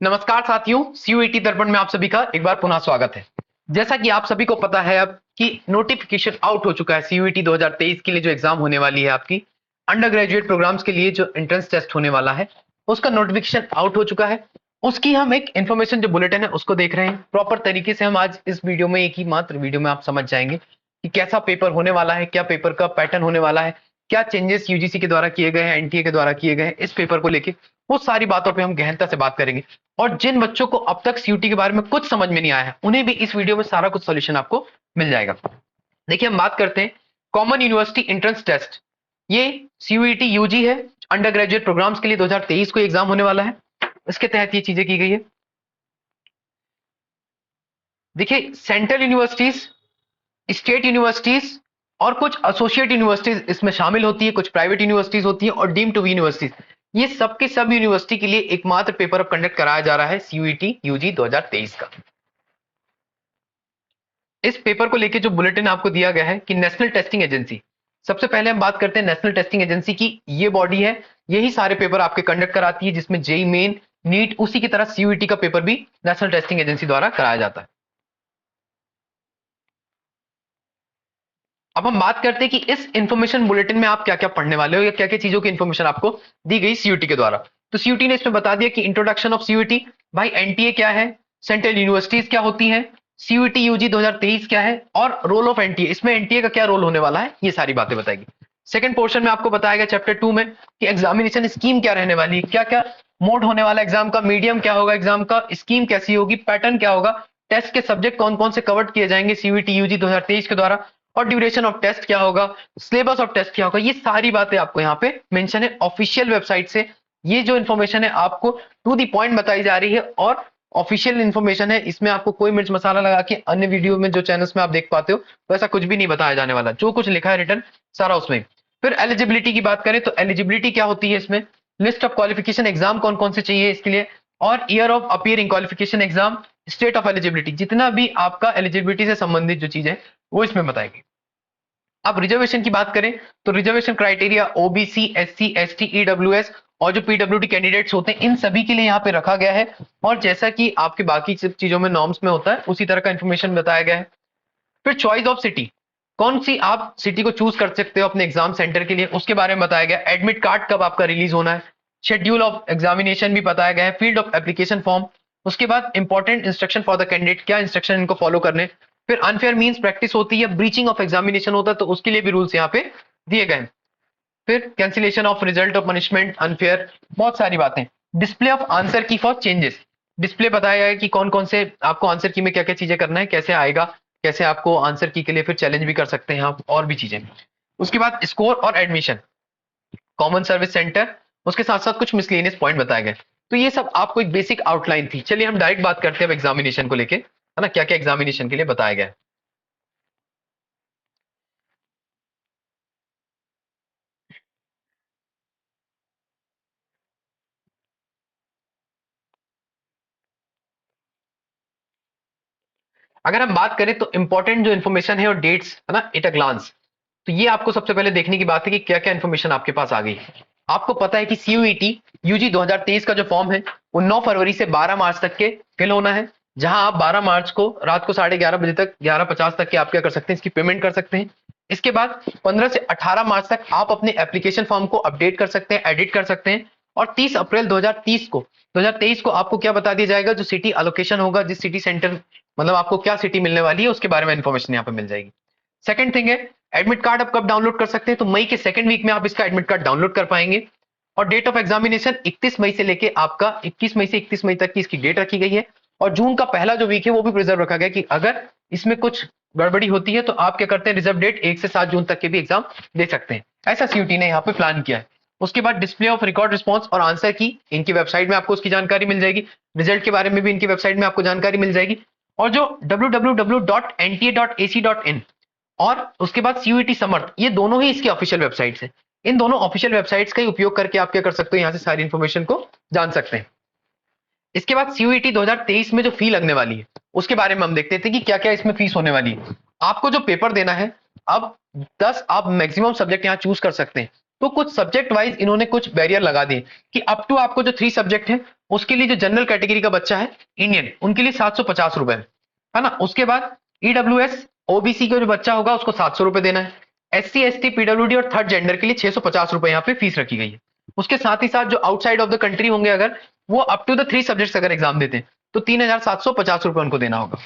नमस्कार साथियों, सीयूईटी दर्पण में आप सभी का एक बार पुनः स्वागत है। जैसा कि आप सभी को पता है अब कि नोटिफिकेशन आउट हो चुका है सीयूईटी 2023 के लिए जो एग्जाम होने वाली है आपकी अंडर ग्रेजुएट प्रोग्राम्स के लिए जो एंट्रेंस टेस्ट होने वाला है उसका नोटिफिकेशन आउट हो चुका है। उसकी हम एक इन्फॉर्मेशन जो बुलेटिन है उसको देख रहे हैं प्रॉपर तरीके से। हम आज इस वीडियो में एक ही मात्र वीडियो में आप समझ जाएंगे कि कैसा पेपर होने वाला है, क्या पेपर का पैटर्न होने वाला है, क्या चेंजेस यूजीसी के द्वारा किए गए हैं, एनटीए के द्वारा किए गए हैं इस पेपर को लेके। वो सारी बातों पे हम गहनता से बात करेंगे और जिन बच्चों को अब तक सीयूटी के बारे में कुछ समझ में नहीं आया है उन्हें भी इस वीडियो में सारा कुछ सॉल्यूशन आपको मिल जाएगा। देखिए हम बात करते हैं कॉमन यूनिवर्सिटी एंट्रेंस टेस्ट। ये सीयूईटी यूजी है, अंडर ग्रेजुएट प्रोग्राम्स के लिए 2023 को एग्जाम होने वाला है। इसके तहत ये चीजें की गई है। देखिए सेंट्रल यूनिवर्सिटीज, स्टेट यूनिवर्सिटीज और कुछ एसोसिएट यूनिवर्सिटीज इसमें शामिल होती है, कुछ प्राइवेट यूनिवर्सिटीज होती है और डीम टू बी यूनिवर्सिटीज। ये सबके सब यूनिवर्सिटी के लिए एकमात्र पेपर अब कंडक्ट कराया जा रहा है सीयूईटी यूजी 2023 का। इस पेपर को लेकर जो बुलेटिन आपको दिया गया है कि नेशनल टेस्टिंग एजेंसी, सबसे पहले हम बात करते हैं नेशनल टेस्टिंग एजेंसी की। ये बॉडी है, यही सारे पेपर आपके कंडक्ट कराती है जिसमें जेई मेन, नीट, उसी की तरह सीयूईटी का पेपर भी नेशनल टेस्टिंग एजेंसी द्वारा कराया जाता है। अब हम बात करते हैं कि इस इंफॉर्मेशन बुलेटिन में आप क्या क्या पढ़ने वाले हो या क्या क्या चीजों की इंफॉर्मेशन आपको दी गई सीयूटी के द्वारा। तो सीयूटी ने इसमें बता दिया कि इंट्रोडक्शन ऑफ सीयूटी, भाई एनटीए क्या है, सेंट्रल यूनिवर्सिटीज क्या होती हैं, सीयूटी यूजी 2023 क्या है और रोल ऑफ एनटीए, इसमें एनटीए का क्या रोल होने वाला है, ये सारी बातें बताएगी। सेकंड पोर्शन में आपको बताया गया चैप्टर 2 में कि एग्जामिनेशन स्कीम क्या रहने वाली है, क्या क्या मोड होने वाला एग्जाम का, मीडियम क्या होगा एग्जाम का, स्कीम कैसी होगी, पैटर्न क्या होगा, टेस्ट के सब्जेक्ट कौन कौन से कवर किए जाएंगे सीयूटी यूजी 2023 के द्वारा, और ड्यूरेशन ऑफ टेस्ट क्या होगा, सिलेबस ऑफ टेस्ट क्या होगा। ये सारी बातें आपको यहाँ पे मेंशन है ऑफिशियल वेबसाइट से। ये जो इन्फॉर्मेशन है आपको टू दी पॉइंट बताई जा रही है और ऑफिशियल इन्फॉर्मेशन है। इसमें आपको कोई मिर्च मसाला लगा के अन्य वीडियो में जो चैनल्स में आप देख पाते हो वैसा कुछ भी नहीं बताया जाने वाला। जो कुछ लिखा है रिटर्न सारा उसमें। फिर एलिजिबिलिटी की बात करें तो एलिजिबिलिटी क्या होती है, इसमें लिस्ट ऑफ क्वालिफिकेशन एग्जाम कौन कौन से चाहिए इसके लिए, और year of appearing qualification exam, state of eligibility, जितना भी आपका एलिजिबिलिटी से संबंधित जो चीज है वो इसमें बताएगी। अब रिजर्वेशन की बात करें तो reservation criteria OBC, SC, ST, EWS और जो पीडब्ल्यूडी कैंडिडेट्स होते हैं इन सभी के लिए यहाँ पे रखा गया है। और जैसा कि आपके बाकी चीजों में नॉर्म्स में होता है उसी तरह का इंफॉर्मेशन बताया गया है। फिर चॉइस ऑफ सिटी, कौन सी आप सिटी को चूज कर सकते हो अपने एग्जाम सेंटर के लिए, उसके बारे में बताया गया। एडमिट कार्ड कब आपका रिलीज होना है, शेड्यूल ऑफ एग्जामिनेशन भी बताया गया है, फील्ड ऑफ एप्लीकेशन फॉर्म, उसके बाद important instruction for the candidate, क्या इंस्ट्रक्शन इनको फॉलो करने। फिर अनफेयर मींस प्रैक्टिस होती है, ब्रीचिंग ऑफ एग्जामिनेशन होता है तो उसके लिए भी रूल्स यहाँ पे दिए गए हैं। फिर cancellation of result of punishment, unfair, बहुत सारी बातें। डिस्प्ले ऑफ आंसर की फॉर चेंजेस, डिस्प्ले बताया गया है कि कौन कौन से आपको आंसर की में क्या क्या चीजें करना है, कैसे आएगा, कैसे आपको आंसर की के लिए फिर चैलेंज भी कर सकते हैं आप, और भी चीजें। उसके बाद स्कोर और एडमिशन, कॉमन सर्विस सेंटर, उसके साथ साथ कुछ मिसलेनियस पॉइंट बताए गए। तो ये सब आपको एक बेसिक आउटलाइन थी। चलिए हम डायरेक्ट बात करते हैं अब एग्जामिनेशन को लेके, है ना, क्या क्या एग्जामिनेशन के लिए बताया गया है। अगर हम बात करें तो इंपॉर्टेंट जो इन्फॉर्मेशन है और डेट्स है ना एट अ ग्लांस, तो ये आपको सबसे पहले देखने की बात है कि क्या क्या इन्फॉर्मेशन आपके पास आ गई। आपको पता है कि सीयूईटी यूजी 2023 का जो फॉर्म है वो 9 फरवरी से 12 मार्च तक के फिल होना है, जहां आप 12 मार्च को रात को 11:30 बजे तक 11:50 तक के आप क्या कर सकते हैं, इसकी पेमेंट कर सकते हैं। इसके बाद 15 से 18 मार्च तक आप अपने एप्लीकेशन फॉर्म को अपडेट कर सकते हैं, एडिट कर सकते हैं। और 30 अप्रैल 2023 को आपको क्या बता दिया जाएगा, जो सिटी एलोकेशन होगा, जिस सिटी सेंटर मतलब आपको क्या सिटी मिलने वाली है उसके बारे में इंफॉर्मेशन यहाँ पे मिल जाएगी। सेकंड थिंग है एडमिट कार्ड आप कब डाउनलोड कर सकते हैं, तो मई के सेकंड वीक में आप इसका एडमिट कार्ड डाउनलोड कर पाएंगे। और डेट ऑफ एग्जामिनेशन 31 मई से लेके आपका 21 मई से 31 मई तक की इसकी डेट रखी गई है। और जून का पहला जो वीक है वो भी प्रिजर्व रखा गया कि अगर इसमें कुछ गड़बड़ी होती है तो आप क्या करते हैं, रिजर्व डेट 1 से 7 जून तक के भी एग्जाम दे सकते हैं। ऐसा सीयूटी ने यहाँ पे प्लान किया है। उसके बाद डिस्प्ले ऑफ रिकॉर्ड रिस्पॉन्स और आंसर की इनकी वेबसाइट में आपको उसकी जानकारी मिल जाएगी। रिजल्ट के बारे में भी इनकी वेबसाइट में आपको जानकारी मिल जाएगी। और जो www.nta.ac.in और उसके बाद सीयूईटी समर्थ, ये दोनों ही इसके ऑफिशियल वेबसाइट्स हैं। इन दोनों ऑफिशियल वेबसाइट्स का ही उपयोग करके आप क्या कर सकते हो, यहां से सारी इंफॉर्मेशन को जान सकते हैं। इसके बाद सीयूईटी 2023 में जो फी लगने वाली है उसके बारे में हम देखते थे कि क्या क्या इसमें फीस होने वाली है। आपको जो पेपर देना है, अब 10 आप मैक्सिमम सब्जेक्ट यहां चूज कर सकते हैं। तो कुछ सब्जेक्ट वाइज इन्होंने कुछ बैरियर लगा दिए कि अप टू आपको जो 3 सब्जेक्ट है उसके लिए जो जनरल कैटेगरी का बच्चा है इंडियन, उनके लिए 750 रुपए है ना। उसके बाद ईडब्ल्यूएस ओबीसी का जो बच्चा होगा उसको 700 रुपए देना है। एससी एसटी पीडब्ल्यूडी और थर्ड जेंडर के लिए 650 रुपए यहाँ पे फीस रखी गई है। उसके साथ ही साथ जो आउटसाइड ऑफ द कंट्री होंगे अगर वो अप टू द 3 सब्जेक्ट्स अगर एग्जाम देते हैं तो 3750 रुपए उनको देना होगा।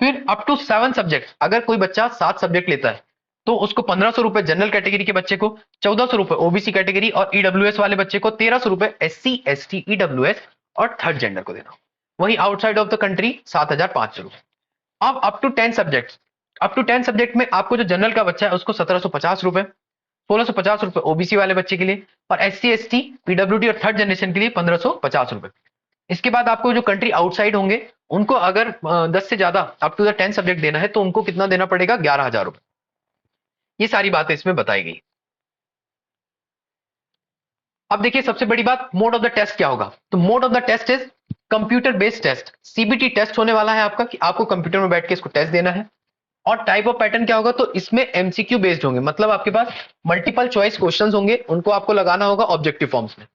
फिर अप टू 7 सब्जेक्ट अगर कोई बच्चा 7 सब्जेक्ट लेता है तो उसको 1500 रुपए जनरल कैटेगरी के बच्चे को, 1400 रुपए ओबीसी कैटेगरी और ईडब्ल्यूएस वाले बच्चे को, 1300 रुपए एससी एसटी ईडब्ल्यूएस और थर्ड जेंडर को देना। वही आउटसाइड ऑफ द कंट्री 7500 रुपए। अब अप टू 10 सब्जेक्ट में आपको जो जनरल का बच्चा है उसको 1750 रुपए, 1650 रुपए ओबीसी वाले बच्चे के लिए और एससी एसटी पीडब्ल्यूडी और थर्ड जनरेशन के लिए 1550 रुपए। इसके बाद आपको जो कंट्री आउटसाइड होंगे उनको अगर 10 से ज्यादा अप टू द 10 सब्जेक्ट देना है तो उनको कितना देना पड़ेगा, 11,000 रुपए। ये सारी बातें इसमें बताई गई। अब देखिए सबसे बड़ी बात, मोड ऑफ द टेस्ट क्या होगा। तो mode of the test is computer based test, CBT test होने वाला है आपका कि आपको कंप्यूटर में बैठ के इसको टेस्ट देना है। और टाइप ऑफ पैटर्न क्या होगा, तो इसमें एमसीक्यू बेस्ड होंगे, मतलब आपके पास मल्टीपल चॉइस क्वेश्चंस होंगे, उनको आपको लगाना होगा ऑब्जेक्टिव फॉर्म्स में।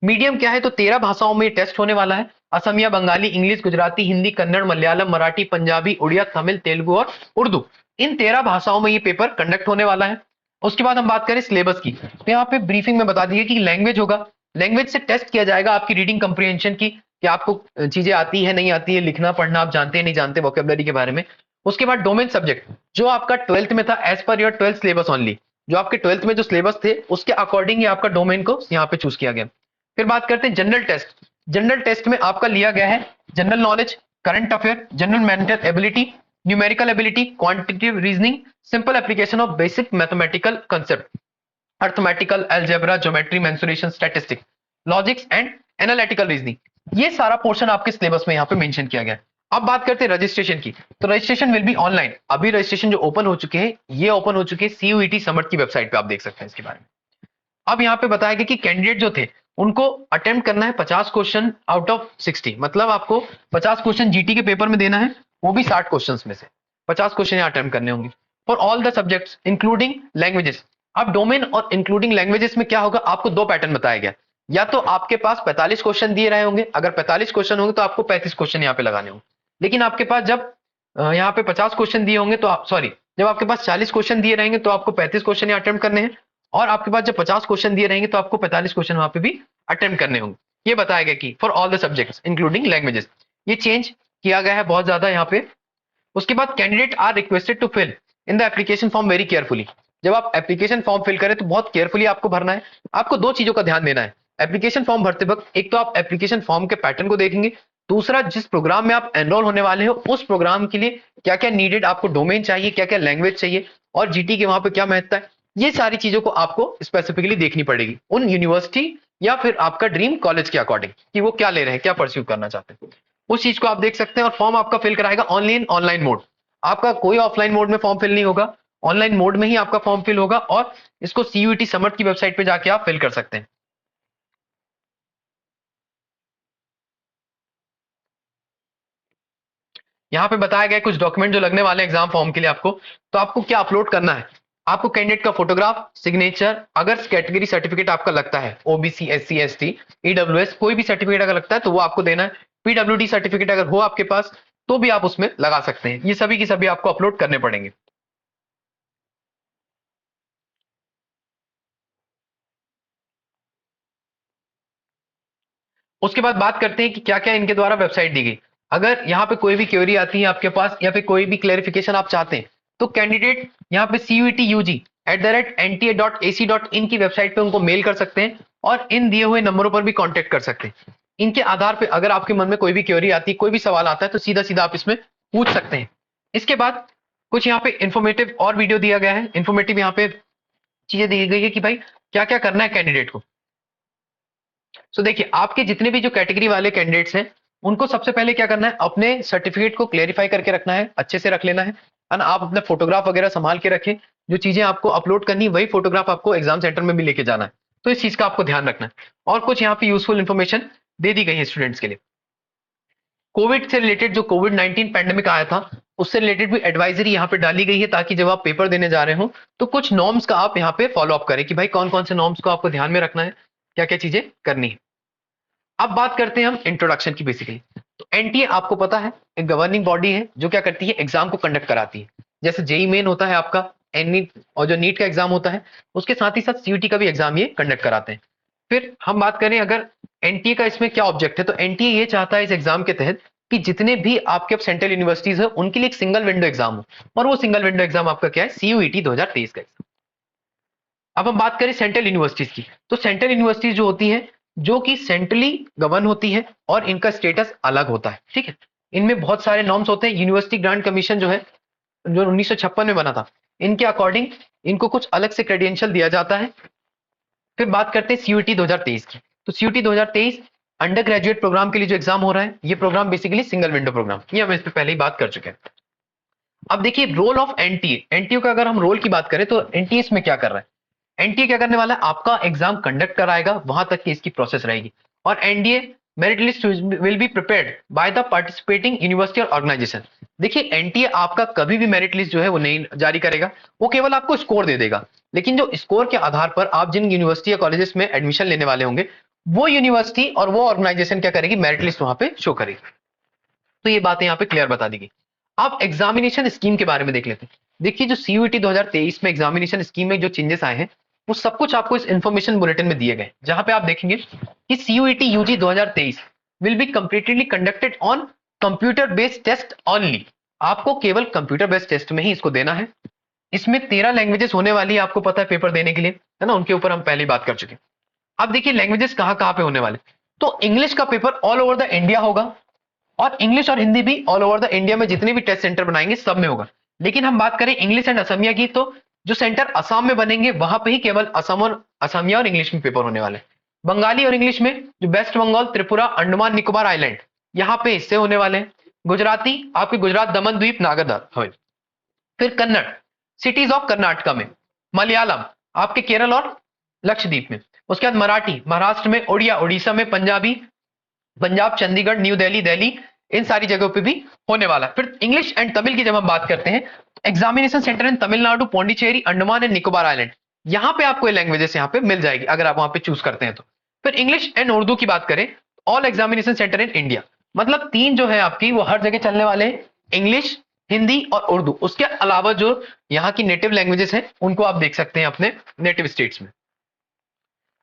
मीडियम क्या है, तो 13 भाषाओं में टेस्ट होने वाला है, असमिया, बंगाली, इंग्लिश, गुजराती, हिंदी, कन्नड़, मलयालम, मराठी, पंजाबी, उड़िया, तमिल, तेलुगु और उर्दू, इन 13 भाषाओं में ये पेपर कंडक्ट होने वाला है। उसके बाद हम बात करें सिलेबस की, तो यहाँ पे ब्रीफिंग में बता दिए कि लैंग्वेज होगा, लैंग्वेज से टेस्ट किया जाएगा आपकी रीडिंग कंप्रीहेंशन की, कि आपको चीजें आती है नहीं आती है, लिखना पढ़ना आप जानते हैं नहीं जानते, वोकेबलरी के बारे में। उसके बाद डोमेन सब्जेक्ट, जो आपका 12th में था as per your 12th syllabus only, जो आपके 12th में जो सिलेबस थे उसके अकॉर्डिंग ही आपका डोमेन को यहाँ पे चूज किया गया। फिर बात करते हैं जनरल टेस्ट। जनरल टेस्ट में आपका लिया गया है general knowledge, current affair, general mental ability, numerical ability, quantitative reasoning, simple application of basic mathematical concept, arithmetical, algebra, geometry, mensuration, statistics, logics and analytical reasoning. ये सारा पोर्शन आपके syllabus में यहाँ पे मेंशन किया गया है। अब बात करते हैं रजिस्ट्रेशन की, तो रजिस्ट्रेशन विल बी ऑनलाइन। अभी रजिस्ट्रेशन जो ओपन हो चुके हैं ये ओपन हो चुके हैं सीयूईटी समट की वेबसाइट पे, आप देख सकते हैं इसके बारे में। अब यहाँ पे बताया गया कि कैंडिडेट जो थे उनको अटेम्प्ट करना है 50 क्वेश्चन आउट ऑफ 60, मतलब आपको 50 क्वेश्चन जीटी के पेपर में देना है, वो भी 60 क्वेश्चन में से 50 क्वेश्चन यहाँ अटेम्प्ट करने होंगे for all the subjects including languages. अब डोमेन और इंक्लूडिंग लैंग्वेजेस में क्या होगा, आपको 2 पैटर्न बताया गया, या तो आपके पास 45 क्वेश्चन दिए रहे होंगे, अगर 45 क्वेश्चन होंगे तो आपको 35 क्वेश्चन यहाँ पे लगाने होंगे। लेकिन आपके पास जब यहाँ पे 50 क्वेश्चन दिए होंगे तो आप सॉरी जब आपके पास 40 क्वेश्चन दिए रहेंगे तो आपको 35 क्वेश्चन यहाँ अटेम्प्ट करने हैं, और आपके पास जब 50 क्वेश्चन दिए रहेंगे तो आपको 45 क्वेश्चन वहां पे भी अटेम्प्ट करने होंगे। ये बताया गया कि for all the subjects including languages, ये चेंज किया गया है बहुत ज्यादा यहाँ पे। उसके बाद candidate are requested to fill in the application form very carefully. जब आप एप्लीकेशन फॉर्म फिल करें तो बहुत केयरफुली आपको भरना है। आपको 2 चीजों का ध्यान देना है एप्लीकेशन फॉर्म भरते वक्त, एक तो आप एप्लीकेशन फॉर्म के पैटर्न को देखेंगे, दूसरा जिस प्रोग्राम में आप एनरोल होने वाले हो उस प्रोग्राम के लिए क्या क्या नीडेड आपको डोमेन चाहिए, क्या क्या लैंग्वेज चाहिए और जीटी के वहां पे क्या महत्ता है, ये सारी चीजों को आपको स्पेसिफिकली देखनी पड़ेगी उन यूनिवर्सिटी या फिर आपका ड्रीम कॉलेज के अकॉर्डिंग, कि वो क्या ले रहे हैं, क्या परस्यू करना चाहते हैं, उस चीज को आप देख सकते हैं। और फॉर्म आपका फिल कराएगा ओनली इन ऑनलाइन मोड, आपका कोई ऑफलाइन मोड में फॉर्म फिल नहीं होगा, ऑनलाइन मोड में ही आपका फॉर्म फिल होगा, और इसको सीयूईटी समट की वेबसाइट पे जाके आप फिल कर सकते हैं। यहाँ पे बताया गया कुछ डॉक्यूमेंट जो लगने वाले एग्जाम फॉर्म के लिए आपको, तो आपको क्या अपलोड करना है, आपको कैंडिडेट का फोटोग्राफ, सिग्नेचर, अगर कैटेगरी सर्टिफिकेट आपका लगता है ओबीसी एससी एसटी ईडब्ल्यूएस कोई भी सर्टिफिकेट अगर लगता है तो वो आपको देना है। पीडब्ल्यूडी सर्टिफिकेट अगर हो आपके पास तो भी आप उसमें लगा सकते हैं, ये सभी की सभी आपको अपलोड करने पड़ेंगे। उसके बाद बात करते हैं कि क्या क्या इनके द्वारा वेबसाइट दी गई। अगर यहाँ पे कोई भी क्वेरी आती है आपके पास या फिर कोई भी क्लेरिफिकेशन आप चाहते हैं तो कैंडिडेट यहाँ पे CUET UG@nta.ac.in की वेबसाइट पे उनको मेल कर सकते हैं और इन दिए हुए नंबरों पर भी कांटेक्ट कर सकते हैं। इनके आधार पे अगर आपके मन में कोई भी क्वेरी आती है, कोई भी सवाल आता है तो सीधा सीधा आप इसमें पूछ सकते हैं। इसके बाद कुछ यहाँ पे इंफॉर्मेटिव और वीडियो दिया गया है, इंफॉर्मेटिव यहाँ पे चीजें दी गई है कि भाई क्या क्या करना है कैंडिडेट को। सो देखिए आपके जितने भी जो कैटेगरी वाले कैंडिडेट्स हैं उनको सबसे पहले क्या करना है, अपने सर्टिफिकेट को क्लेरिफाई करके रखना है, अच्छे से रख लेना है ना। आप अपना फोटोग्राफ वगैरह संभाल के रखें, जो चीजें आपको अपलोड करनी वही फोटोग्राफ आपको एग्जाम सेंटर में भी लेके जाना है, तो इस चीज का आपको ध्यान रखना है। और कुछ यहाँ पे यूजफुल इंफॉर्मेशन दे दी गई है स्टूडेंट्स के लिए। कोविड से रिलेटेड जो कोविड 19 पैंडेमिक आया था उससे रिलेटेड भी एडवाइजरी यहाँ पे डाली गई है, ताकि जब आप पेपर देने जा रहे हो तो कुछ नॉर्म्स का आप यहाँ पे फॉलो अप करें कि भाई कौन कौन से नॉर्म्स को आपको ध्यान में रखना है, क्या क्या चीजें करनी है। अब बात करते हैं हम इंट्रोडक्शन की। बेसिकली तो एनटीए आपको पता है एक गवर्निंग बॉडी है जो क्या करती है, एग्जाम को कंडक्ट कराती है। जैसे जेई मेन होता है आपका, एननीट और जो नीट का एग्जाम होता है, उसके साथ ही साथ सीयूटी का भी एग्जाम ये कंडक्ट कराते हैं। फिर हम बात करें अगर एनटीए का इसमें क्या ऑब्जेक्ट है, तो एनटीए ये चाहता है इस एग्जाम के तहत कि जितने भी आपके सेंट्रल यूनिवर्सिटीज है उनके लिए एक सिंगल विंडो एग्जाम हो, और वो सिंगल विंडो एग्जाम आपका क्या है, सीयूईटी 2023 का एग्जाम। अब हम बात करें सेंट्रल यूनिवर्सिटीज की, तो सेंट्रल यूनिवर्सिटीज जो होती है जो कि सेंट्रली गवर्न होती है और इनका स्टेटस अलग होता है, ठीक है। इनमें बहुत सारे नॉर्म्स होते हैं। यूनिवर्सिटी ग्रांट कमीशन जो है, जो 1956 में बना था, इनके अकॉर्डिंग इनको कुछ अलग से क्रेडेंशियल दिया जाता है। फिर बात करते हैं सीयूटी 2023 की, तो सीयूटी 2023 अंडर ग्रेजुएट प्रोग्राम के लिए जो एग्जाम हो रहा है, ये programme basically single window programme, ये हम इस पे पहले ही बात कर चुके हैं। अब देखिए रोल ऑफ एनटीए, एनटीए का अगर हम रोल की बात करें तो एनटीए इसमें क्या कर रहा है, एनटीए क्या करने वाला है, आपका एग्जाम कंडक्ट कराएगा, वहां तक की इसकी प्रोसेस रहेगी। और NDA merit list will be prepared by the participating university और ऑर्गेनाइजेशन। देखिए एनटीए आपका कभी भी मेरिट लिस्ट जो है वो नहीं जारी करेगा, वो केवल आपको स्कोर दे देगा, लेकिन जो स्कोर के आधार पर आप जिन यूनिवर्सिटी या कॉलेजेस में एडमिशन लेने वाले होंगे, वो यूनिवर्सिटी और वो ऑर्गेनाइजेशन क्या करेगी, मेरिट लिस्ट वहां पे शो करेगी। तो ये बातें यहाँ पे क्लियर बता दी गई। अब एग्जामिनेशन स्कीम के बारे में देख लेते हैं। देखिए जो सीयूईटी 2023 में एग्जामिनेशन स्कीम में जो चेंजेस आए हैं, वो सब कुछ आपको इस इंफॉर्मेशन बुलेटिन में दिए गए, जहां पे आप देखेंगे कि CUET UG 2023 will be completely conducted on computer based test only. आपको केवल कंप्यूटर बेस्ड टेस्ट में ही इसको देना है। इसमें 13 लैंग्वेजेस होने वाली है, आपको पता है पेपर देने के लिए, है ना, उनके ऊपर हम पहले बात कर चुके हैं। अब देखिए लैंग्वेजेस कहां कहां पे होने वाले, तो इंग्लिश का paper all over the India होगा, और इंग्लिश और हिंदी भी ऑल ओवर द इंडिया में जितने भी टेस्ट सेंटर बनाएंगे सब में होगा। लेकिन हम बात करें इंग्लिश एंड असमिया की, तो जो सेंटर असम में बनेंगे वहां पे ही केवल असम और असमिया और इंग्लिश में पेपर होने वाले हैं। बंगाली और इंग्लिश में जो वेस्ट बंगाल, त्रिपुरा, अंडमान निकोबार आइलैंड, यहाँ पे हिस्से होने वाले हैं। गुजराती आपके गुजरात, दमन द्वीप, नागर हवेली। फिर कन्नड़ सिटीज ऑफ कर्नाटका में, मलयालम आपके केरल और लक्षद्वीप में। उसके बाद मराठी महाराष्ट्र में, उड़िया उड़ीसा में, पंजाबी पंजाब, चंडीगढ़, न्यू दिल्ली, दिल्ली, इन सारी जगहों पे भी होने वाला है। फिर इंग्लिश एंड तमिल की जब हम बात करते हैं, examination centre in Tamil Nadu, Pondicherry, Andaman and Nicobar island, यहां पे आपको लैंग्वेजेस यहां पे मिल जाएगी अगर आप वहां पे चूज करते हैं तो। फिर इंग्लिश एंड उर्दू की बात करें, all examination centre in India, मतलब 3 जो है आपकी वो हर जगह चलने वाले हैं, इंग्लिश, हिंदी और उर्दू। उसके अलावा जो यहाँ की नेटिव लैंग्वेजेस हैं उनको आप देख सकते हैं अपने नेटिव स्टेट्स में।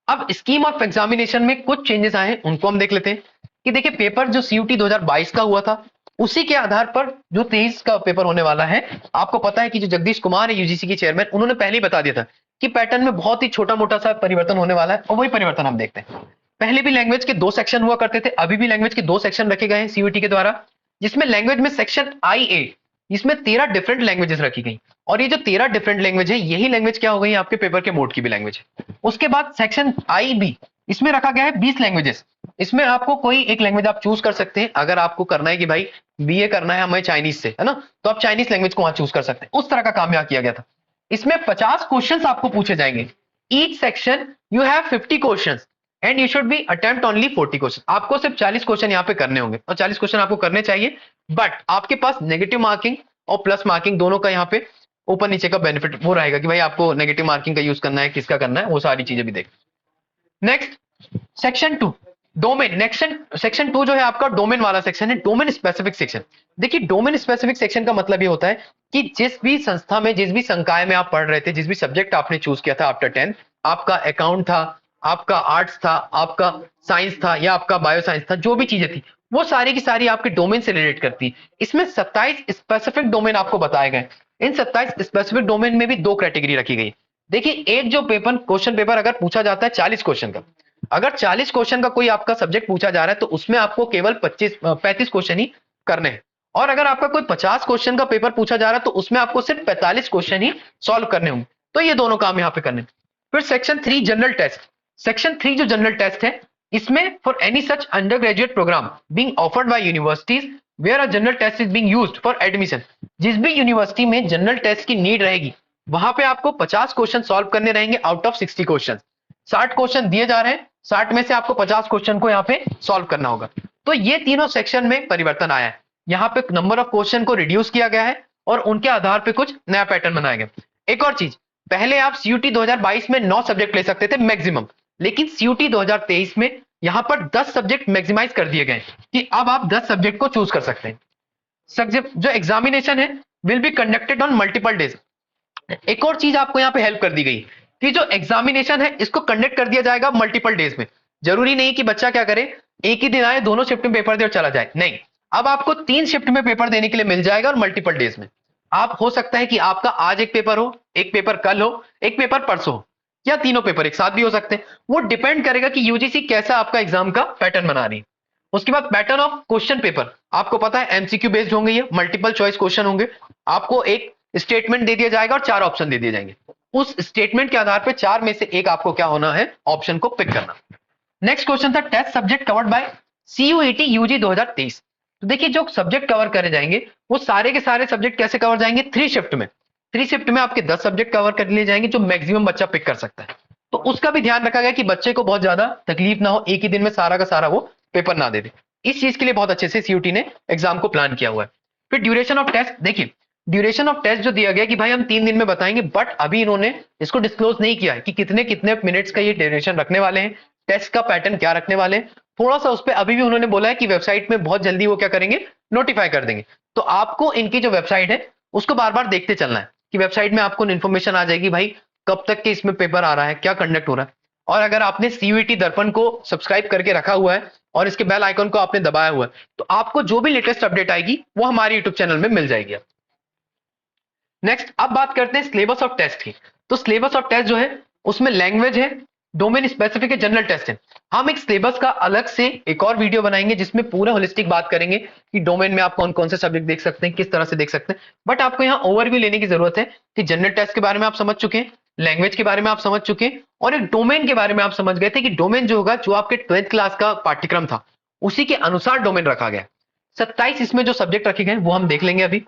अब स्कीम ऑफ एग्जामिनेशन में कुछ चेंजेस आए हैं, उनको हम देख लेते हैं। कि देखिए पेपर जो सीयूटी 2022 का हुआ था, उसी के आधार पर जो 23 का पेपर होने वाला है, आपको पता है कि जो जगदीश कुमार है यूजीसी के चेयरमैन, उन्होंने पहले ही बता दिया था कि पैटर्न में बहुत ही छोटा मोटा सा परिवर्तन होने वाला है, और वही परिवर्तन हम देखते हैं। पहले भी लैंग्वेज के 2 सेक्शन हुआ करते थे, अभी भी लैंग्वेज के 2 सेक्शन रखे गए हैं सीयूटी के द्वारा, जिसमें लैंग्वेज में सेक्शन IA, इसमें 13 डिफरेंट लैंग्वेजेस रखी गई, और ये जो 13 डिफरेंट लैंग्वेज है, यही लैंग्वेज क्या हो गई आपके पेपर के मोड की भी लैंग्वेज है। उसके बाद सेक्शन IB, इसमें रखा गया है 20 लैंग्वेजेस। इसमें आपको कोई एक लैंग्वेज आप चूज कर सकते हैं, अगर आपको करना है कि भाई बीए करना है हमें चाइनीज से, है ना, तो आप चाइनीज लैंग्वेज को वहां चूज कर सकते हैं। उस तरह का काम यहाँ किया गया था। इसमें 50 क्वेश्चंस आपको पूछे जाएंगे, each section you have 50 questions and you should be attempt only 40 question. आपको सिर्फ 40 क्वेश्चन यहाँ पे करने होंगे, और 40 क्वेश्चन आपको करने चाहिए, बट आपके पास नेगेटिव मार्किंग और प्लस मार्किंग दोनों का यहाँ पे ऊपर नीचे का बेनिफिट वो रहेगा कि भाई आपको नेगेटिव मार्किंग का यूज करना है, किसका करना है, वो सारी चीजें भी देख। नेक्स्ट सेक्शन 2 डोमेन, सेक्शन 2 जो है आपका डोमेन वाला सेक्शन है, डोमेन स्पेसिफिक सेक्शन। देखिए डोमेन स्पेसिफिक सेक्शन का मतलब ये होता है कि जिस भी संस्था में, जिस भी संकाय में आप पढ़ रहे थे, जिस भी सब्जेक्ट आपने चूज किया था आफ्टर 10, आपका अकाउंट था, आपका आर्ट्स था, आपका साइंस था, या आपका बायो साइंस था, जो भी चीजें थी वो सारी की सारी आपके डोमेन से रिलेट करती है। इसमें 27 स्पेसिफिक डोमेन आपको बताए गए। इन 27 स्पेसिफिक डोमेन में भी 2 कैटेगरी रखी गई। देखिए एक जो क्वेश्चन पेपर अगर पूछा जाता है 40 क्वेश्चन का, अगर 40 क्वेश्चन का कोई आपका सब्जेक्ट पूछा जा रहा है, तो उसमें आपको केवल 35 क्वेश्चन ही करने हैं। और अगर आपका कोई 50 क्वेश्चन का पेपर पूछा जा रहा है, तो उसमें आपको सिर्फ 45 क्वेश्चन ही सॉल्व करने होंगे। तो ये दोनों काम यहाँ पे करने। फिर सेक्शन 3 जनरल टेस्ट, सेक्शन 3 जो जनरल टेस्ट है, इसमें for any such under graduate programme being offered by universities where a general test is being used for admission, जिस भी यूनिवर्सिटी में जनरल टेस्ट की नीड रहेगी, वहां पे आपको 50 क्वेश्चन सॉल्व करने रहेंगे आउट ऑफ 60 क्वेश्चन। 60 क्वेश्चन दिए जा रहे हैं, 60 में से आपको 50 क्वेश्चन को यहाँ पे सॉल्व करना होगा। तो ये तीनों सेक्शन में परिवर्तन आया है। यहाँ पे नंबर ऑफ क्वेश्चन को रिड्यूस किया गया है और उनके आधार पे कुछ नया पैटर्न बनाया गया। एक और चीज, पहले आप सीयूटी 2022 में 9 सब्जेक्ट ले सकते थे मैक्सिमम, लेकिन सीयूटी 2023 में यहां पर 10 सब्जेक्ट मैक्सिमाइज कर दिए गए कि अब आप 10 सब्जेक्ट को चूज कर सकते हैं। सब्जेक्ट जो एग्जामिनेशन है will be conducted on multiple days. एक और चीज आपको यहाँ पे हेल्प कर दी गई कि जो एग्जामिनेशन है इसको कंडक्ट कर दिया जाएगा मल्टीपल डेज में। जरूरी नहीं कि बच्चा क्या करे, एक ही दिन आए, दोनों शिफ्ट में पेपर दे और चला जाए, नहीं, अब आपको 3 शिफ्ट में पेपर देने के लिए मिल जाएगा और मल्टीपल डेज में। आप हो सकता है कि आपका आज एक पेपर हो, एक पेपर कल हो, एक पेपर परसों हो, या तीनों पेपर एक साथ भी हो सकते हैं। वो डिपेंड करेगा कि यूजीसी कैसा आपका एग्जाम का पैटर्न बना रही है। उसके बाद पैटर्न ऑफ क्वेश्चन पेपर, आपको पता है एमसीक्यू बेस्ड होंगे, ये मल्टीपल चॉइस क्वेश्चन होंगे। आपको एक स्टेटमेंट दे दिया जाएगा और 4 ऑप्शन दे दिए जाएंगे। उस स्टेटमेंट के आधार पर 4 में से एक आपको क्या होना है, ऑप्शन को पिक करना। नेक्स्ट क्वेश्चन था test subject covered by CUET UG 2023। तो देखिए जो सब्जेक्ट कवर करे जाएंगे वो सारे के सारे सब्जेक्ट कैसे कवर जाएंगे, 3 शिफ्ट में। 3 शिफ्ट में आपके 10 सब्जेक्ट कवर कर लिए जाएंगे जो मैक्सिमम बच्चा पिक कर सकता है। तो उसका भी ध्यान रखा गया कि बच्चे को बहुत ज्यादा तकलीफ ना हो, एक ही दिन में सारा का सारा वो पेपर ना दे दे। इस चीज के लिए बहुत अच्छे से सीयूटी ने एग्जाम को प्लान किया हुआ है। फिर ड्यूरेशन ऑफ टेस्ट, देखिए ड्यूरेशन ऑफ टेस्ट जो दिया गया कि भाई हम 3 दिन में बताएंगे, बट अभी इन्होंने इसको डिस्क्लोज नहीं किया है कि कितने कितने मिनट्स का ये ड्यूरेशन रखने वाले हैं, टेस्ट का पैटर्न क्या रखने वाले हैं। थोड़ा सा उस पर अभी भी उन्होंने बोला है कि वेबसाइट में बहुत जल्दी वो क्या करेंगे, नोटिफाई कर देंगे। तो आपको इनकी जो वेबसाइट है उसको बार बार देखते चलना है कि वेबसाइट में आपको इन्फॉर्मेशन आ जाएगी भाई कब तक के इसमें पेपर आ रहा है, क्या कंडक्ट हो रहा है। और अगर आपने सीयूईटी दर्पण को सब्सक्राइब करके रखा हुआ है और इसके बेल आइकन को आपने दबाया हुआ है, तो आपको जो भी लेटेस्ट अपडेट आएगी वो हमारे यूट्यूब चैनल में मिल जाएगी। नेक्स्ट अब बात करते हैं सिलेबस ऑफ टेस्ट की। तो सिलेबस ऑफ टेस्ट जो है उसमें लैंग्वेज है, डोमेन स्पेसिफिक है, जनरल टेस्ट है। हम एक सिलेबस का अलग से एक और वीडियो बनाएंगे जिसमें पूरा होलिस्टिक बात करेंगे कि डोमेन में आप कौन कौन से सब्जेक्ट देख सकते हैं, किस तरह से देख सकते हैं। बट आपको यहाँ ओवरव्यू लेने की जरूरत है कि जनरल टेस्ट के बारे में आप समझ चुके हैं, लैंग्वेज के बारे में आप समझ चुके हैं, और एक डोमेन के बारे में आप समझ गए थे कि डोमेन जो होगा जो आपके 12th क्लास का पाठ्यक्रम था उसी के अनुसार डोमेन रखा गया। 27 इसमें जो सब्जेक्ट रखे गए वो हम देख लेंगे अभी।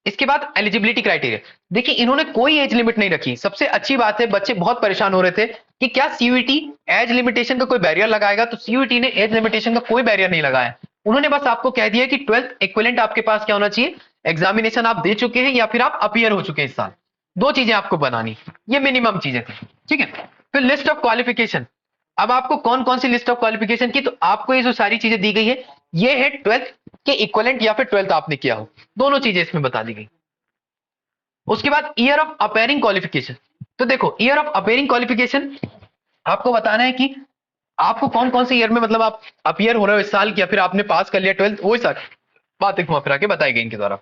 इसके बाद एलिजिबिलिटी क्राइटेरिया, देखिए इन्होंने कोई एज लिमिट नहीं रखी। सबसे अच्छी बात है, बच्चे बहुत परेशान हो रहे थे कि क्या सीयूईटी एज लिमिटेशन का कोई बैरियर लगाएगा, तो सीयूईटी ने एज लिमिटेशन का कोई बैरियर नहीं लगाया। उन्होंने बस आपको कह दिया कि 12th इक्विवेलेंट आपके पास क्या होना चाहिए, एग्जामिनेशन आप दे चुके हैं या फिर आप अपीयर हो चुके हैं इस साल। 2 चीजें आपको बनानी, ये मिनिमम चीजें थी, ठीक है। फिर लिस्ट ऑफ क्वालिफिकेशन, अब आपको कौन कौन सी लिस्ट ऑफ क्वालिफिकेशन की, तो आपको ये जो सारी चीजें दी गई है ये है 12th के इक्विवेलेंट या फिर 12th आपने किया हो, दोनों चीजें इसमें बता दी गई। उसके बाद ईयर ऑफ अपेयरिंग क्वालिफिकेशन, तो देखो ईयर ऑफ अपेयरिंग क्वालिफिकेशन आपको बताना है कि आपको कौन कौन से ईयर में मतलब आप अपीयर हो रहे हो इस साल की, या फिर आपने पास कर लिया 12th, वही सारी बातें घुमा फिरा के बताई गई इनके द्वारा।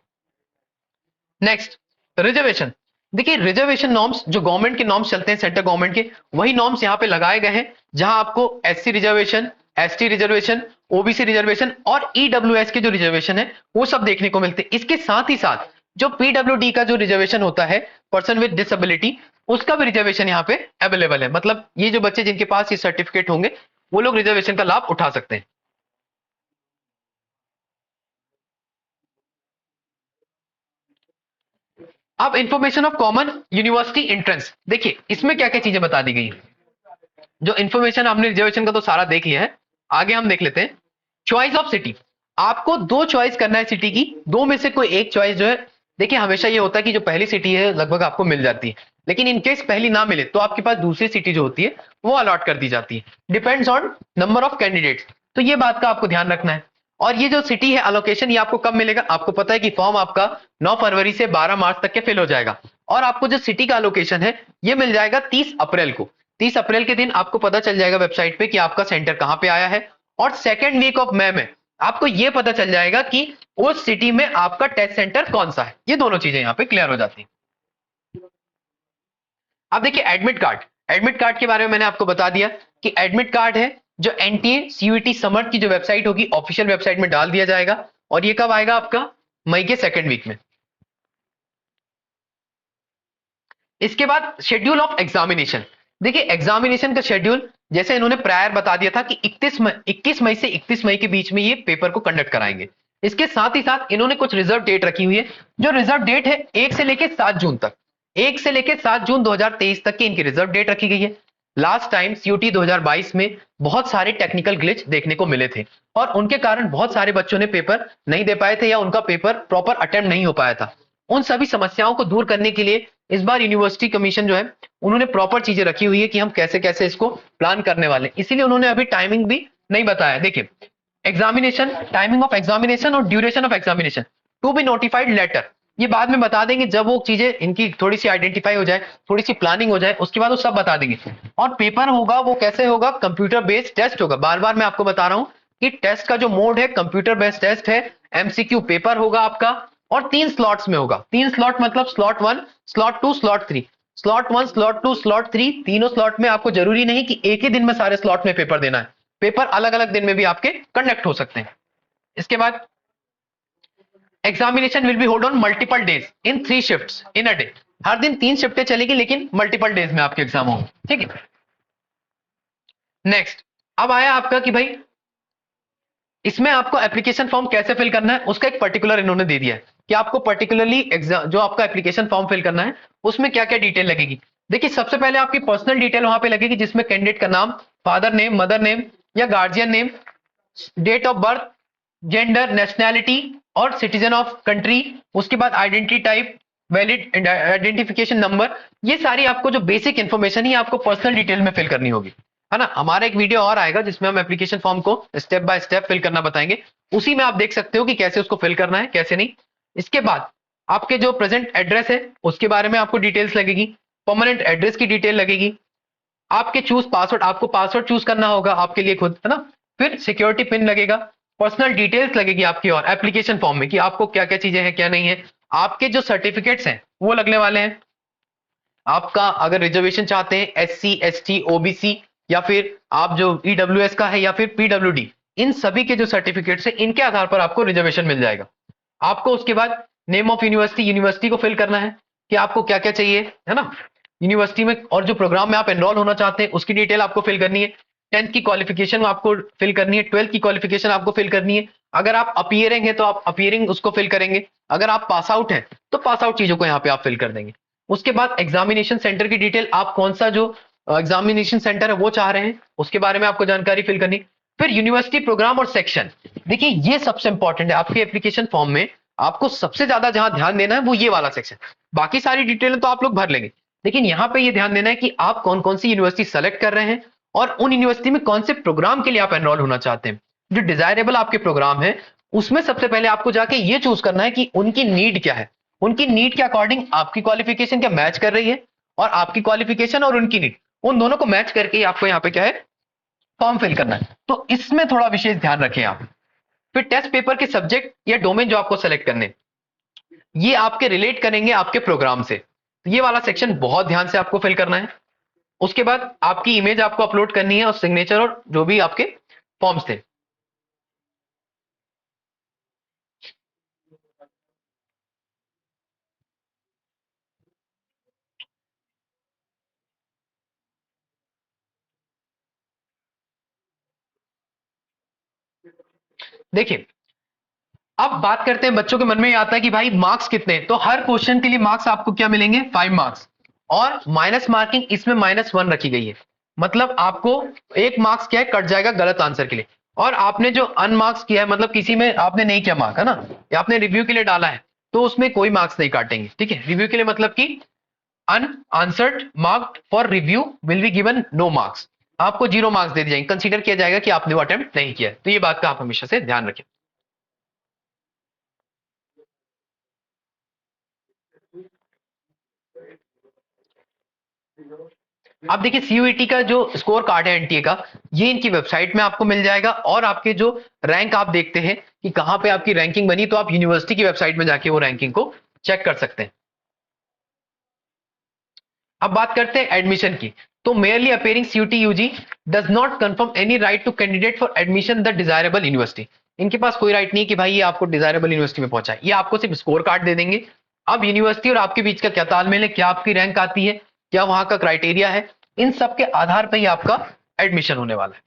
नेक्स्ट रिजर्वेशन, देखिए रिजर्वेशन नॉर्म्स जो गवर्नमेंट के नॉर्म्स चलते हैं सेंट्रल गवर्नमेंट के, वही नॉर्म्स यहाँ पे लगाए गए हैं जहां आपको SC reservation, ST reservation, OBC reservation और ईडब्ल्यूएस के जो रिजर्वेशन है वो सब देखने को मिलते हैं। इसके साथ ही साथ जो पीडब्ल्यूडी का जो रिजर्वेशन होता है पर्सन विद डिसेबिलिटी, उसका भी रिजर्वेशन यहाँ पे अवेलेबल है। मतलब ये जो बच्चे जिनके पास ये सर्टिफिकेट होंगे वो लोग रिजर्वेशन का लाभ उठा सकते हैं। अब information of common university entrance, देखिए इसमें क्या क्या चीजें बता दी गई है। जो इंफॉर्मेशन हमने रिजर्वेशन का तो सारा देख लिया है, आगे हम देख लेते हैं चॉइस ऑफ सिटी। आपको 2 चॉइस करना है सिटी की, 2 में से कोई एक चॉइस जो है, देखिए हमेशा ये होता है कि जो पहली सिटी है लगभग आपको मिल जाती है, लेकिन इनकेस पहली ना मिले तो आपके पास दूसरी सिटी जो होती है वो अलॉट कर दी जाती है, depends on number of candidates. तो ये बात का आपको ध्यान रखना है। और ये जो सिटी है अलोकेशन, ये आपको कब मिलेगा, आपको पता है कि फॉर्म आपका 9 फरवरी से 12 मार्च तक के फिल हो जाएगा, और आपको जो सिटी का अलोकेशन है ये मिल जाएगा 30 अप्रैल को। 30 अप्रैल के दिन आपको पता चल जाएगा वेबसाइट पे कि आपका सेंटर कहां पे आया है, और सेकेंड वीक ऑफ मई में आपको यह पता चल जाएगा कि उस सिटी में आपका टेस्ट सेंटर कौन सा है। ये दोनों चीजें यहां पे क्लियर हो जाती हैं। अब देखिए एडमिट कार्ड, एडमिट कार्ड के बारे में मैंने आपको बता दिया कि एडमिट कार्ड है जो एनटीए सीयूईटी समर्थ की जो वेबसाइट होगी ऑफिशियल वेबसाइट में डाल दिया जाएगा, और ये कब आएगा आपका मई के सेकेंड वीक में। इसके बाद शेड्यूल ऑफ एग्जामिनेशन, देखिए एग्जामिनेशन का शेड्यूल जैसे इन्होंने प्रायर बता दिया था कि 21 मई से 31 मई के बीच में ये पेपर को कंडक्ट कराएंगे। इसके साथ ही साथ इन्होंने कुछ रिजर्व डेट रखी हुई है, जो रिजर्व डेट है 1 से लेकर 7 जून तक, 1 से लेकर 7 जून 2023 तक की इनकी रिजर्व डेट रखी गई है। लास्ट टाइम सीयूटी 2022 में बहुत सारे टेक्निकल ग्लिच देखने को मिले थे और उनके कारण बहुत सारे बच्चों ने पेपर नहीं दे पाए थे या उनका पेपर प्रॉपर अटेम्प्ट नहीं हो पाया था। उन सभी समस्याओं को दूर करने के लिए इस बार यूनिवर्सिटी कमीशन जो है उन्होंने प्रॉपर चीजें रखी हुई है कि हम कैसे कैसे इसको प्लान करने वाले हैं, इसीलिए उन्होंने अभी टाइमिंग भी नहीं बताया। देखिए, एग्जामिनेशन, टाइमिंग ऑफ एग्जामिनेशन और duration of examination to be notified later, ये बाद में बता देंगे जब वो चीजें इनकी थोड़ी सी आइडेंटिफाई हो जाए, थोड़ी सी प्लानिंग हो जाए, उसके बाद वो सब बता देंगे। और पेपर होगा वो कैसे होगा, कंप्यूटर बेस्ड टेस्ट होगा। बार बार मैं आपको बता रहा हूं कि टेस्ट का जो मोड है कंप्यूटर बेस्ड टेस्ट है, एमसीक्यू पेपर होगा आपका और 3 स्लॉट्स में होगा। 3 स्लॉट मतलब slot 1, slot 2, slot 3। Slot 1, slot 2, slot 3, तीनों स्लॉट में आपको जरूरी नहीं कि एक ही दिन में सारे स्लॉट में पेपर देना है, पेपर अलग अलग दिन में भी आपके कंडक्ट हो सकते हैं। इसके बाद examination will be hold on multiple days in 3 shifts in a day. हर दिन 3 शिफ्टें चलेगी लेकिन मल्टीपल डेज में आपके एग्जाम होंगे, ठीक है। नेक्स्ट, अब आया आपका कि भाई इसमें आपको एप्लीकेशन फॉर्म कैसे फिल करना है, उसका एक पर्टिकुलर इन्होंने दे दिया है कि आपको पर्टिकुलरली एग्जाम जो आपका एप्लीकेशन फॉर्म फिल करना है उसमें क्या क्या डिटेल लगेगी। देखिए, सबसे पहले आपकी पर्सनल डिटेल वहां पे लगेगी जिसमें कैंडिडेट का नाम, फादर नेम, मदर नेम या guardian name, date of birth, gender, nationality और सिटीजन ऑफ कंट्री, उसके बाद identity type, valid identification number, ये सारी आपको जो बेसिक इंफॉर्मेशन ही आपको पर्सनल डिटेल में फिल करनी होगी, है ना। हमारा एक वीडियो और आएगा जिसमें हम एप्लीकेशन फॉर्म को स्टेप बाय स्टेप फिल करना बताएंगे, उसी में आप देख सकते हो कि कैसे उसको फिल करना है कैसे नहीं। इसके बाद आपके जो प्रेजेंट एड्रेस है उसके बारे में आपको डिटेल्स लगेगी, परमानेंट एड्रेस की डिटेल लगेगी, आपके चूज पासवर्ड, आपको पासवर्ड चूज करना होगा आपके लिए खुद, है ना। फिर सिक्योरिटी पिन लगेगा, पर्सनल डिटेल्स लगेगी आपकी और एप्लीकेशन फॉर्म में कि आपको क्या क्या चीजें हैं क्या नहीं है, आपके जो सर्टिफिकेट्स हैं वो लगने वाले हैं, आपका अगर रिजर्वेशन चाहते हैं एससी एसटी ओबीसी या फिर आप जो ईडब्ल्यूएस का है या फिर पीडब्ल्यूडी, इन सभी के जो सर्टिफिकेट्स हैं इनके आधार पर आपको रिजर्वेशन मिल जाएगा। आपको उसके बाद नेम ऑफ यूनिवर्सिटी, यूनिवर्सिटी को फिल करना है कि आपको क्या क्या चाहिए, है ना, यूनिवर्सिटी में, और जो प्रोग्राम में आप एनरोल होना चाहते हैं उसकी डिटेल आपको फिल करनी है। 10th की क्वालिफिकेशन आपको फिल करनी है, 12th की क्वालिफिकेशन आपको फिल करनी है, अगर आप अपीयरिंग है तो आप अपीयरिंग उसको फिल करेंगे, अगर आप पास आउट है तो पास आउट चीजों को यहाँ पे आप फिल कर देंगे। उसके बाद एग्जामिनेशन सेंटर की डिटेल, आप कौन सा जो एग्जामिनेशन सेंटर है वो चाह रहे हैं उसके बारे में आपको जानकारी फिल करनी। फिर यूनिवर्सिटी प्रोग्राम और सेक्शन, देखिए ये सबसे इंपॉर्टेंट है आपके एप्लीकेशन फॉर्म में, आपको सबसे ज्यादा जहां ध्यान देना है वो ये वाला सेक्शन। बाकी सारी डिटेल तो आप लोग भर लेंगे, लेकिन यहां पे ये ध्यान देना है कि आप कौन कौन सी यूनिवर्सिटी सेलेक्ट कर रहे हैं और उन यूनिवर्सिटी में कौन से प्रोग्राम के लिए आप एनरोल होना चाहते हैं। जो डिजायरेबल आपके प्रोग्राम है उसमें सबसे पहले आपको जाके ये चूज करना है कि उनकी नीड क्या है, उनकी नीड के अकॉर्डिंग आपकी क्वालिफिकेशन क्या मैच कर रही है, और आपकी क्वालिफिकेशन और उनकी नीड, उन दोनों को मैच करके ही आपको यहाँ पे क्या है फॉर्म फिल करना है। तो इसमें थोड़ा विशेष ध्यान रखें आप। फिर टेस्ट पेपर के सब्जेक्ट या डोमेन जो आपको सेलेक्ट करने, ये आपके रिलेट करेंगे आपके प्रोग्राम से, तो ये वाला सेक्शन बहुत ध्यान से आपको फिल करना है। उसके बाद आपकी इमेज आपको अपलोड करनी है और सिग्नेचर और जो भी आपके फॉर्म्स थे। देखिए, अब बात करते हैं, बच्चों के मन में ये आता है कि भाई मार्क्स कितने हैं, तो हर क्वेश्चन के लिए मार्क्स आपको क्या मिलेंगे, 5 मार्क्स, और माइनस मार्किंग इसमें -1 रखी गई है, मतलब आपको 1 मार्क्स क्या है कट जाएगा गलत आंसर के लिए। और आपने जो अनमार्क्स किया है, मतलब किसी में आपने नहीं किया मार्क, है ना, या आपने रिव्यू के लिए डाला है, तो उसमें कोई मार्क्स नहीं काटेंगे, ठीक है। रिव्यू के लिए मतलब कि unanswered marked for review will be given no marks, आपको 0 मार्क्स दे दिए जाएंगे, कंसीडर किया जाएगा कि आपने वो अटेम्प्ट नहीं किया। तो ये बात का आप हमेशा से ध्यान रखें। आप देखिए, सीयूईटी का जो स्कोर कार्ड है एनटीए का, ये इनकी वेबसाइट में आपको मिल जाएगा, और आपके जो रैंक आप देखते हैं कि कहां पे आपकी रैंकिंग बनी, तो आप यूनिवर्सिटी की वेबसाइट में जाके वो रैंकिंग को चेक कर सकते हैं। अब बात करते हैं एडमिशन की, तो merely appearing CUET UG does not confirm any right to candidate for admission the desirable university. इनके पास कोई राइट नहीं है कि भाई ये आपको डिजायरेबल यूनिवर्सिटी में पहुंचाए, ये आपको सिर्फ स्कोर कार्ड दे देंगे। अब यूनिवर्सिटी और आपके बीच का क्या तालमेल है, क्या आपकी रैंक आती है, क्या वहां का क्राइटेरिया है, इन सब के आधार पर ही आपका एडमिशन होने वाला है।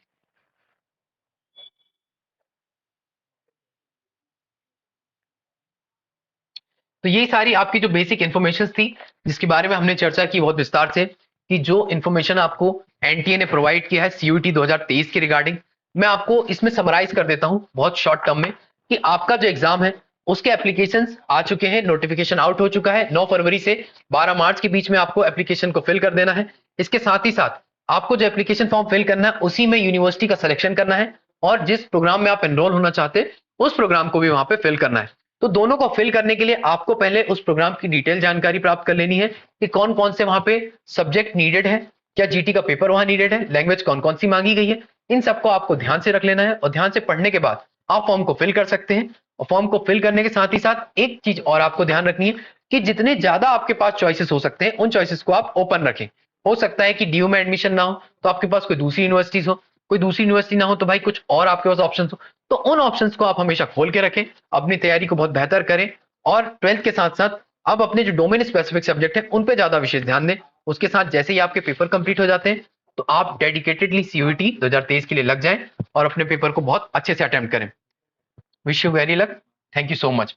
तो यही सारी आपकी जो बेसिक इंफॉर्मेशन थी जिसके बारे में हमने चर्चा की बहुत विस्तार से, कि जो इन्फॉर्मेशन आपको एनटीए ने प्रोवाइड किया है सीयूईटी 2023 के रिगार्डिंग, मैं आपको इसमें समराइज कर देता हूं बहुत शॉर्ट टर्म में कि आपका जो एग्जाम है उसके एप्लीकेशंस आ चुके हैं, नोटिफिकेशन आउट हो चुका है। 9 फरवरी से 12 मार्च के बीच में आपको एप्लीकेशन को फिल कर देना है। इसके साथ ही साथ आपको जो एप्लीकेशन फॉर्म फिल करना है उसी में यूनिवर्सिटी का सिलेक्शन करना है और जिस प्रोग्राम में आप एनरोल होना चाहते हैं उस प्रोग्राम को भी वहां पे फिल करना है। तो दोनों को फिल करने के लिए आपको पहले उस प्रोग्राम की डिटेल जानकारी प्राप्त कर लेनी है कि कौन कौन से वहां पे सब्जेक्ट नीडेड है, क्या जीटी का पेपर वहां नीडेड है, लैंग्वेज कौन कौन सी मांगी गई है। इन सबको आपको ध्यान से रख लेना है और ध्यान से पढ़ने के बाद आप फॉर्म को फिल कर सकते हैं। और फॉर्म को फिल करने के साथ ही साथ एक चीज और आपको ध्यान रखनी है कि जितने ज्यादा आपके पास चॉइसेस हो सकते हैं उन चॉइसेस को आप ओपन रखें। हो सकता है कि डीयू में एडमिशन ना हो तो आपके पास कोई दूसरी यूनिवर्सिटीज हो, कोई दूसरी यूनिवर्सिटी ना हो तो भाई कुछ और आपके पास ऑप्शन हो। तो उन ऑप्शंस को आप हमेशा खोल के रखें, अपनी तैयारी को बहुत बेहतर करें और 12th के साथ साथ अब अपने जो डोमेन स्पेसिफिक सब्जेक्ट है उन पे ज्यादा विशेष ध्यान दें। उसके साथ जैसे ही आपके पेपर कंप्लीट हो जाते हैं तो आप डेडिकेटेडली सीयूईटी 2023 के लिए लग जाएं और अपने पेपर को बहुत अच्छे से अटेम्प्ट करें। Wish you very luck. Thank you so much.